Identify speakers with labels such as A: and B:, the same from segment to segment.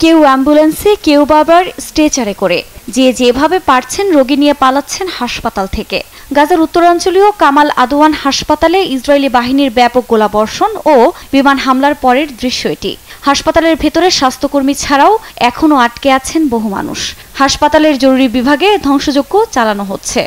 A: কেউ অ্যাম্বুলেন্সে, কেউ বাবার স্ট্রেচারে করে যে যেভাবে পারছেন রোগী নিয়ে পালাচ্ছেন হাসপাতাল থেকে। গাজার উত্তরাঞ্চলীয় কামাল আদওয়ান হাসপাতালে ইসরায়েলি বাহিনীর ব্যাপক গোলাবর্ষণ ও বিমান হামলার পরের দৃশ্য এটি। হাসপাতালের ভেতরে স্বাস্থ্যকর্মী ছাড়াও এখনও আটকে আছেন বহু মানুষ। হাসপাতালের জরুরি বিভাগে ধ্বংসযজ্ঞ চালানো হচ্ছে।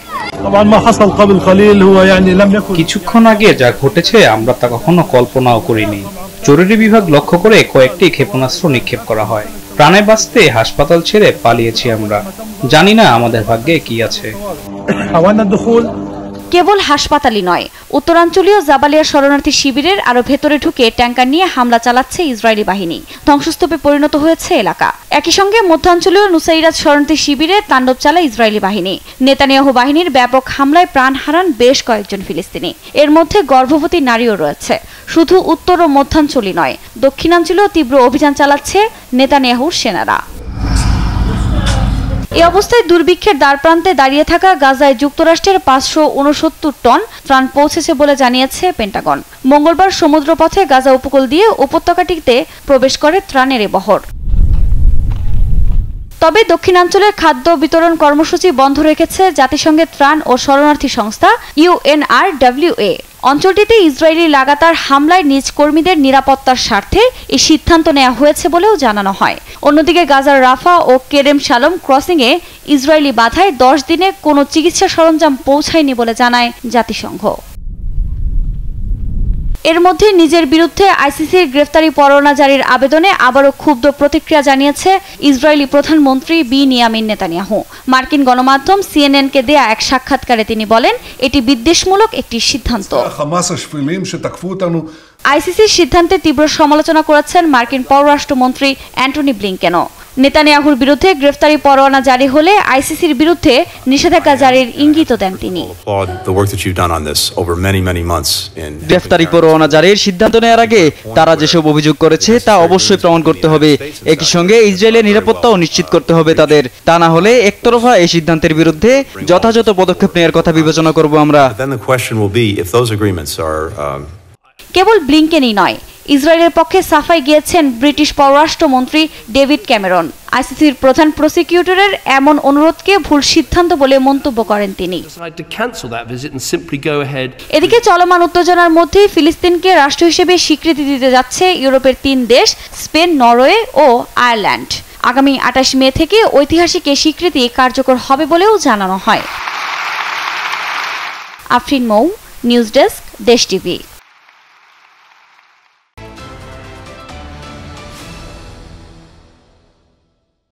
B: কিছুক্ষণ আগে যা ঘটেছে আমরা তা কখনো কল্পনাও করিনি। জরুরি বিভাগ লক্ষ্য করে কয়েকটি ক্ষেপণাস্ত্র নিক্ষেপ করা হয়। প্রাণে বাঁচতে হাসপাতাল ছেড়ে পালিয়েছি আমরা। জানি না আমাদের ভাগ্যে কি আছে।
A: কেবল হাসপাতালই নয়, উত্তরাঞ্চলীয় জাবালিয়া শরণার্থী শিবিরের আরো ভেতরে ঢুকে ট্যাঙ্কার নিয়ে হামলা চালাচ্ছে ইসরায়েলি বাহিনী। ধ্বংসস্তূপে পরিণত হয়েছে এলাকা। একই সঙ্গে মধ্যাঞ্চলীয় নুসাইরাত শরণার্থী শিবিরে তাণ্ডব চালায় ইসরায়েলি বাহিনী। নেতানিয়াহু বাহিনীর ব্যাপক হামলায় প্রাণ হারান বেশ কয়েকজন ফিলিস্তিনি। এর মধ্যে গর্ভবতী নারীও রয়েছে। শুধু উত্তর ও মধ্যাঞ্চলই নয়, দক্ষিণাঞ্চলেও তীব্র অভিযান চালাচ্ছে নেতানিয়াহুর সেনারা। এ অবস্থায় দুর্ভিক্ষের দ্বারপ্রান্তে দাঁড়িয়ে থাকা গাজায় যুক্তরাষ্ট্রের 569 টন ত্রাণ পৌঁছেছে বলে জানিয়েছে পেন্টাগন। মঙ্গলবার সমুদ্রপথে গাজা উপকূল দিয়ে উপত্যকাটিতে প্রবেশ করে ত্রাণের এ বহর। তবে দক্ষিণাঞ্চলের খাদ্য বিতরণ কর্মসূচি বন্ধ রেখেছে জাতিসংঘের ত্রাণ ও শরণার্থী সংস্থা UNRWA। অঞ্চলটিতে ইসরায়েলি লাগাতার হামলায় নিজ কর্মীদের নিরাপত্তার স্বার্থে এই সিদ্ধান্ত নেওয়া হয়েছে বলেও জানানো হয়। অন্যদিকে গাজার রাফা ও কেরেম শালম ক্রসিংয়ে ইসরায়েলি বাধায় 10 দিনে কোনো চিকিৎসা সরঞ্জাম পৌঁছায়নি বলে জানায় জাতিসংঘ। এর মধ্যে নিজের বিরুদ্ধে আইসিসির গ্রেফতারি পরোয়ানা জারির আবেদনে আবারও ক্ষুব্ধ প্রতিক্রিয়া জানিয়েছে ইসরায়েলি প্রধানমন্ত্রী বিনিয়ামিন নেতানিয়াহু। মার্কিন গণমাধ্যম CNN-কে দেয়া এক সাক্ষাৎকারে তিনি বলেন, এটি বিদ্বেষমূলক একটি সিদ্ধান্ত। আইসিসির সিদ্ধান্তে তীব্র সমালোচনা করেছেন মার্কিন পররাষ্ট্রমন্ত্রী অ্যান্টনি ব্লিংকেনও। নেতানিয়াহুর বিরুদ্ধে গ্রেফতারি পরোয়ানা জারি হলে আইসিসির বিরুদ্ধে নিষেধাজ্ঞা জারির ইঙ্গিত দেন তিনি।
C: গ্রেফতারি পরোয়ানা জারির সিদ্ধান্ত নেওয়ার আগে তারা যেসব অভিযোগ করেছে তা অবশ্যই প্রমাণ করতে হবে। একই সঙ্গে ইসরায়েলের নিরাপত্তাও নিশ্চিত করতে হবে তাদের। তা না হলে একতরফা এই সিদ্ধান্তের বিরুদ্ধে যথাযথ পদক্ষেপ নেওয়ার কথা বিবেচনা করব আমরা।
A: কেবল ব্লিংকেনই নয়, ইসরায়েলের পক্ষে সাফাই গিয়েছেন ব্রিটিশ পররাষ্ট্রমন্ত্রী ডেভিড ক্যামেরন। আইসিসির প্রধান প্রসিকিউটরের এমন অনুরোধকে ভুল সিদ্ধান্ত বলে মন্তব্য করেন তিনি। এদিকে চলমান উত্তেজনার মধ্যে ফিলিস্তিনকে রাষ্ট্র হিসেবে স্বীকৃতি দিতে যাচ্ছে ইউরোপের 3 দেশ স্পেন, নরওয়ে ও আয়ারল্যান্ড। আগামী 28 মে থেকে ঐতিহাসিক এই স্বীকৃতি কার্যকর হবে বলেও জানানো হয়। আফরিন মৌ, নিউজ ডেস্ক, দেশ টিভি।